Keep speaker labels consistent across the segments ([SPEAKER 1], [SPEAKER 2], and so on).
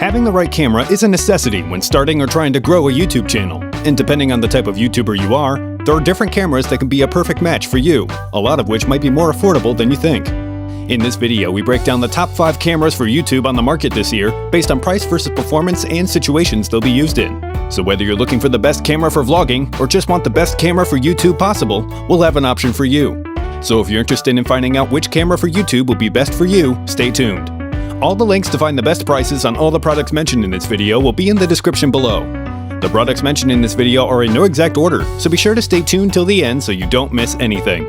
[SPEAKER 1] Having the right camera is a necessity when starting or trying to grow a YouTube channel. And depending on the type of YouTuber you are, there are different cameras that can be a perfect match for you, a lot of which might be more affordable than you think. In this video, we break down the top 5 cameras for YouTube on the market this year based on price versus performance and situations they'll be used in. So whether you're looking for the best camera for vlogging or just want the best camera for YouTube possible, we'll have an option for you. So if you're interested in finding out which camera for YouTube will be best for you, stay tuned. All the links to find the best prices on all the products mentioned in this video will be in the description below. The products mentioned in this video are in no exact order, so be sure to stay tuned till the end so you don't miss anything.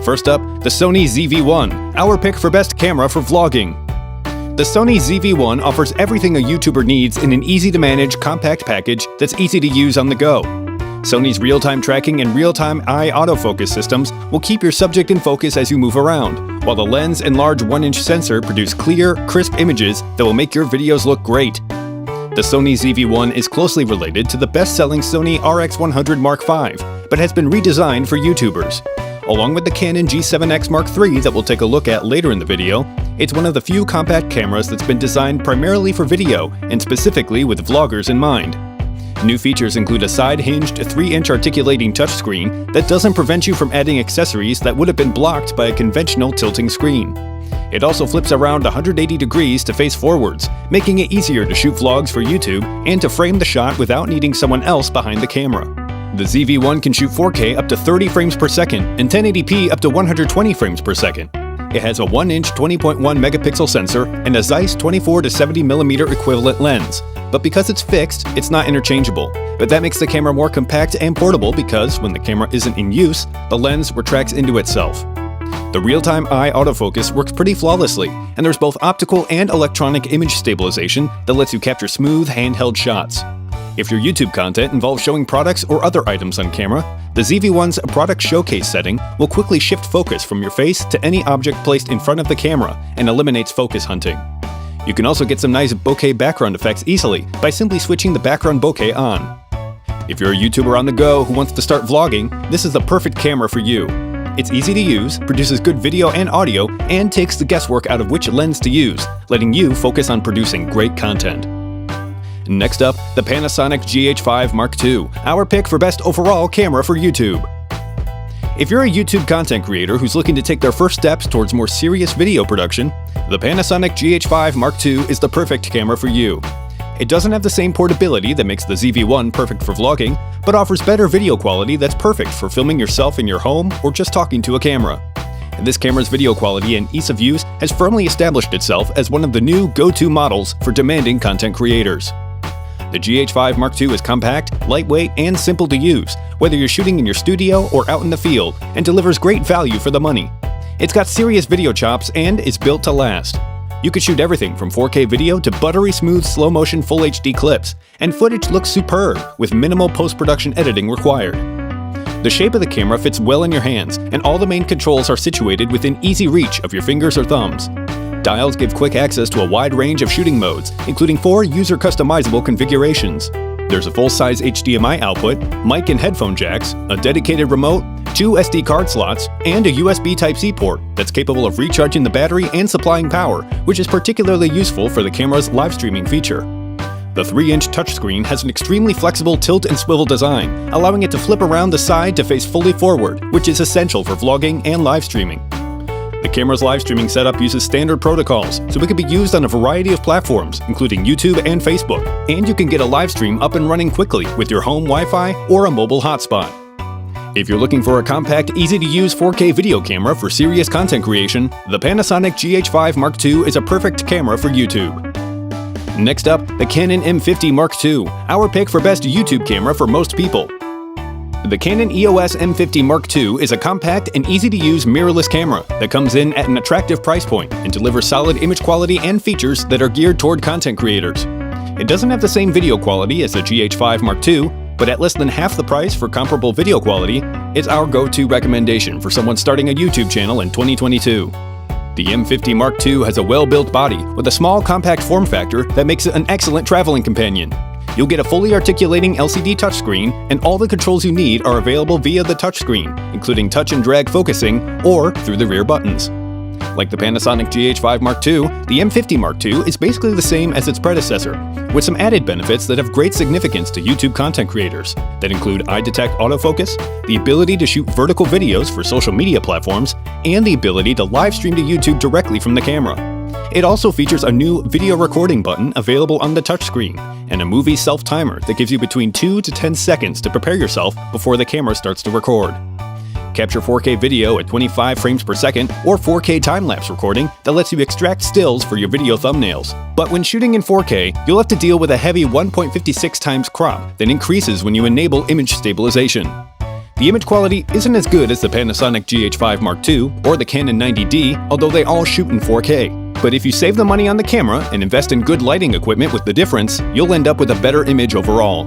[SPEAKER 1] First up, the Sony ZV-1, our pick for best camera for vlogging. The Sony ZV-1 offers everything a YouTuber needs in an easy-to-manage, compact package that's easy to use on the go. Sony's real-time tracking and real-time eye autofocus systems will keep your subject in focus as you move around, while the lens and large 1-inch sensor produce clear, crisp images that will make your videos look great. The Sony ZV-1 is closely related to the best-selling Sony RX100 Mark V, but has been redesigned for YouTubers. Along with the Canon G7X Mark III that we'll take a look at later in the video, it's one of the few compact cameras that's been designed primarily for video and specifically with vloggers in mind. New features include a side-hinged 3-inch articulating touchscreen that doesn't prevent you from adding accessories that would have been blocked by a conventional tilting screen. It also flips around 180 degrees to face forwards, making it easier to shoot vlogs for YouTube and to frame the shot without needing someone else behind the camera. The ZV-1 can shoot 4K up to 30 frames per second and 1080p up to 120 frames per second. It has a 1-inch 20.1 megapixel sensor and a Zeiss 24 to 70mm equivalent lens. But because it's fixed, it's not interchangeable. But that makes the camera more compact and portable because, when the camera isn't in use, the lens retracts into itself. The real-time eye autofocus works pretty flawlessly, and there's both optical and electronic image stabilization that lets you capture smooth, handheld shots. If your YouTube content involves showing products or other items on camera, the ZV-1's product showcase setting will quickly shift focus from your face to any object placed in front of the camera and eliminates focus hunting. You can also get some nice bokeh background effects easily by simply switching the background bokeh on. If you're a YouTuber on the go who wants to start vlogging, this is the perfect camera for you. It's easy to use, produces good video and audio, and takes the guesswork out of which lens to use, letting you focus on producing great content. Next up, the Panasonic GH5 Mark II, our pick for best overall camera for YouTube. If you're a YouTube content creator who's looking to take their first steps towards more serious video production, the Panasonic GH5 Mark II is the perfect camera for you. It doesn't have the same portability that makes the ZV-1 perfect for vlogging, but offers better video quality that's perfect for filming yourself in your home or just talking to a camera. And this camera's video quality and ease of use has firmly established itself as one of the new go-to models for demanding content creators. The GH5 Mark II is compact, lightweight, and simple to use, whether you're shooting in your studio or out in the field, and delivers great value for the money. It's got serious video chops and is built to last. You can shoot everything from 4K video to buttery smooth slow-motion Full HD clips, and footage looks superb with minimal post-production editing required. The shape of the camera fits well in your hands, and all the main controls are situated within easy reach of your fingers or thumbs. Dials give quick access to a wide range of shooting modes, including 4 user-customizable configurations. There's a full-size HDMI output, mic and headphone jacks, a dedicated remote, 2 SD card slots, and a USB Type-C port that's capable of recharging the battery and supplying power, which is particularly useful for the camera's live streaming feature. The 3-inch touchscreen has an extremely flexible tilt and swivel design, allowing it to flip around the side to face fully forward, which is essential for vlogging and live streaming. The camera's live streaming setup uses standard protocols, so it can be used on a variety of platforms, including YouTube and Facebook, and you can get a live stream up and running quickly with your home Wi-Fi or a mobile hotspot. If you're looking for a compact, easy-to-use 4K video camera for serious content creation, the Panasonic GH5 Mark II is a perfect camera for YouTube. Next up, the Canon M50 Mark II, our pick for best YouTube camera for most people. The Canon EOS M50 Mark II is a compact and easy-to-use mirrorless camera that comes in at an attractive price point and delivers solid image quality and features that are geared toward content creators. It doesn't have the same video quality as the GH5 Mark II, but at less than half the price for comparable video quality, it's our go-to recommendation for someone starting a YouTube channel in 2022. The M50 Mark II has a well-built body with a small compact form factor that makes it an excellent traveling companion. You'll get a fully articulating LCD touchscreen, and all the controls you need are available via the touchscreen, including touch and drag focusing or through the rear buttons. Like the Panasonic GH5 Mark II, the M50 Mark II is basically the same as its predecessor, with some added benefits that have great significance to YouTube content creators that include eye detect autofocus, the ability to shoot vertical videos for social media platforms, and the ability to live stream to YouTube directly from the camera. It also features a new video recording button available on the touchscreen, and a movie self-timer that gives you between 2 to 10 seconds to prepare yourself before the camera starts to record. Capture 4K video at 25 frames per second or 4K time-lapse recording that lets you extract stills for your video thumbnails. But when shooting in 4K, you'll have to deal with a heavy 1.56 times crop that increases when you enable image stabilization. The image quality isn't as good as the Panasonic GH5 Mark II or the Canon 90D, although they all shoot in 4K. But if you save the money on the camera and invest in good lighting equipment with the difference, you'll end up with a better image overall.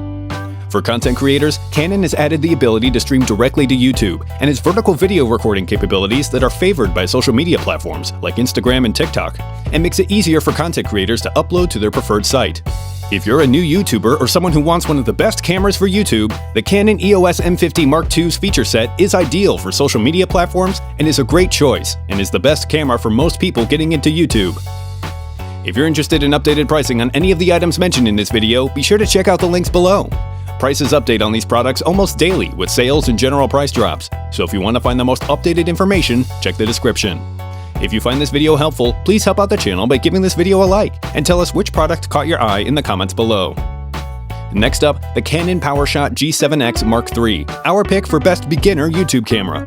[SPEAKER 1] For content creators, Canon has added the ability to stream directly to YouTube and its vertical video recording capabilities that are favored by social media platforms like Instagram and TikTok, and makes it easier for content creators to upload to their preferred site. If you're a new YouTuber or someone who wants one of the best cameras for YouTube, the Canon EOS M50 Mark II's feature set is ideal for social media platforms and is a great choice, and is the best camera for most people getting into YouTube. If you're interested in updated pricing on any of the items mentioned in this video, be sure to check out the links below. Prices update on these products almost daily with sales and general price drops, so if you want to find the most updated information, check the description. If you find this video helpful, please help out the channel by giving this video a like, and tell us which product caught your eye in the comments below. Next up, the Canon PowerShot G7X Mark III, our pick for best beginner YouTube camera.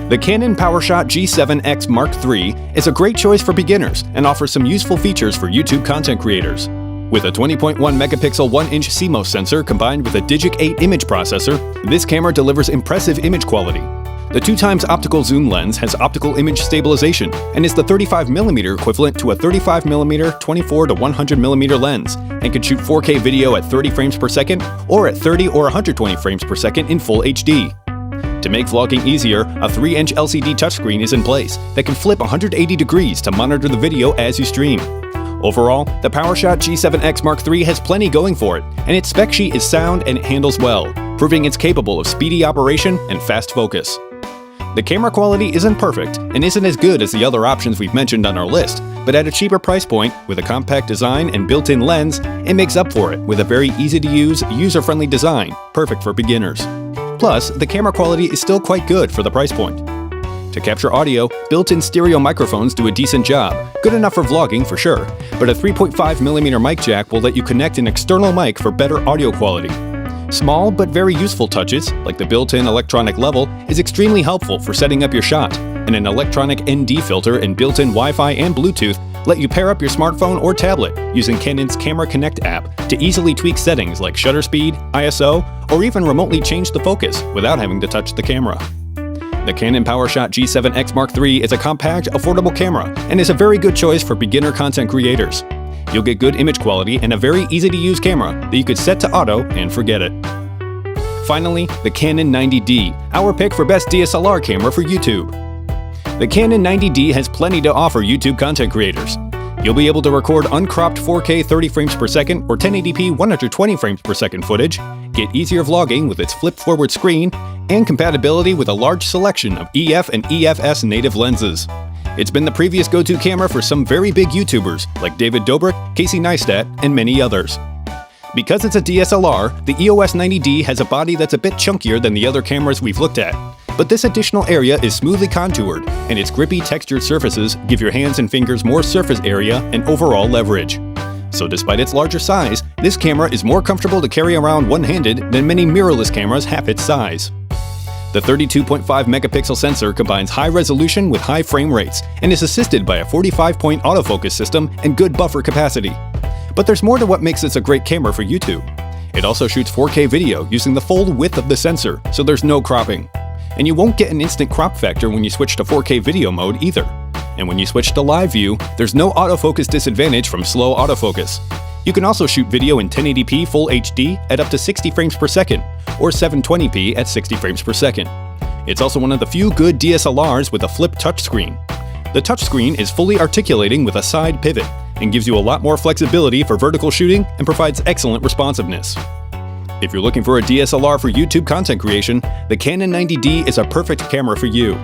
[SPEAKER 1] The Canon PowerShot G7X Mark III is a great choice for beginners and offers some useful features for YouTube content creators. With a 20.1 megapixel 1-inch CMOS sensor combined with a Digic 8 image processor, this camera delivers impressive image quality. The 2x optical zoom lens has optical image stabilization and is the 35mm equivalent to a 35mm 24 to 100mm lens, and can shoot 4K video at 30 frames per second or at 30 or 120 frames per second in Full HD. To make vlogging easier, a 3-inch LCD touchscreen is in place that can flip 180 degrees to monitor the video as you stream. Overall, the PowerShot G7X Mark III has plenty going for it, and its spec sheet is sound and it handles well, proving it's capable of speedy operation and fast focus. The camera quality isn't perfect and isn't as good as the other options we've mentioned on our list, but at a cheaper price point, with a compact design and built-in lens, it makes up for it with a very easy-to-use, user-friendly design, perfect for beginners. Plus, the camera quality is still quite good for the price point. To capture audio, built-in stereo microphones do a decent job, good enough for vlogging for sure, but a 3.5mm mic jack will let you connect an external mic for better audio quality. Small but very useful touches, like the built-in electronic level, is extremely helpful for setting up your shot, and an electronic ND filter and built-in Wi-Fi and Bluetooth let you pair up your smartphone or tablet using Canon's Camera Connect app to easily tweak settings like shutter speed, ISO, or even remotely change the focus without having to touch the camera. The Canon PowerShot G7X Mark III is a compact, affordable camera and is a very good choice for beginner content creators. You'll get good image quality and a very easy-to-use camera that you could set to auto and forget it. Finally, the Canon 90D, our pick for best DSLR camera for YouTube. The Canon 90D has plenty to offer YouTube content creators. You'll be able to record uncropped 4K 30 frames per second or 1080p 120 frames per second footage, get easier vlogging with its flip-forward screen, and compatibility with a large selection of EF and EFS native lenses. It's been the previous go-to camera for some very big YouTubers like David Dobrik, Casey Neistat, and many others. Because it's a DSLR, the EOS 90D has a body that's a bit chunkier than the other cameras we've looked at, but this additional area is smoothly contoured, and its grippy textured surfaces give your hands and fingers more surface area and overall leverage. So despite its larger size, this camera is more comfortable to carry around one-handed than many mirrorless cameras half its size. The 32.5 megapixel sensor combines high resolution with high frame rates and is assisted by a 45-point autofocus system and good buffer capacity. But there's more to what makes this a great camera for YouTube. It also shoots 4K video using the full width of the sensor, so there's no cropping. And you won't get an instant crop factor when you switch to 4K video mode either. And when you switch to live view, there's no autofocus disadvantage from slow autofocus. You can also shoot video in 1080p Full HD at up to 60 frames per second, or 720p at 60 frames per second. It's also one of the few good DSLRs with a flip touchscreen. The touchscreen is fully articulating with a side pivot, and gives you a lot more flexibility for vertical shooting and provides excellent responsiveness. If you're looking for a DSLR for YouTube content creation, the Canon 90D is a perfect camera for you.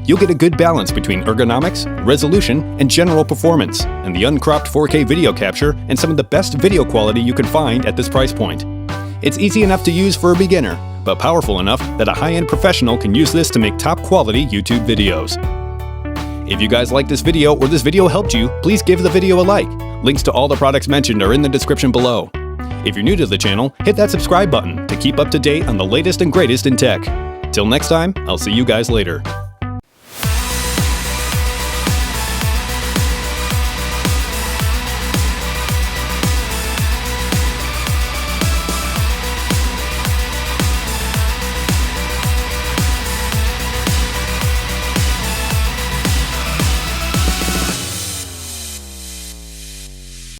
[SPEAKER 1] you'll get a good balance between ergonomics, resolution, and general performance, and the uncropped 4K video capture and some of the best video quality you can find at this price point. It's easy enough to use for a beginner, but powerful enough that a high-end professional can use this to make top-quality YouTube videos. If you guys like this video or this video helped you, please give the video a like. Links to all the products mentioned are in the description below. If you're new to the channel, hit that subscribe button to keep up to date on the latest and greatest in tech. Till next time, I'll see you guys later.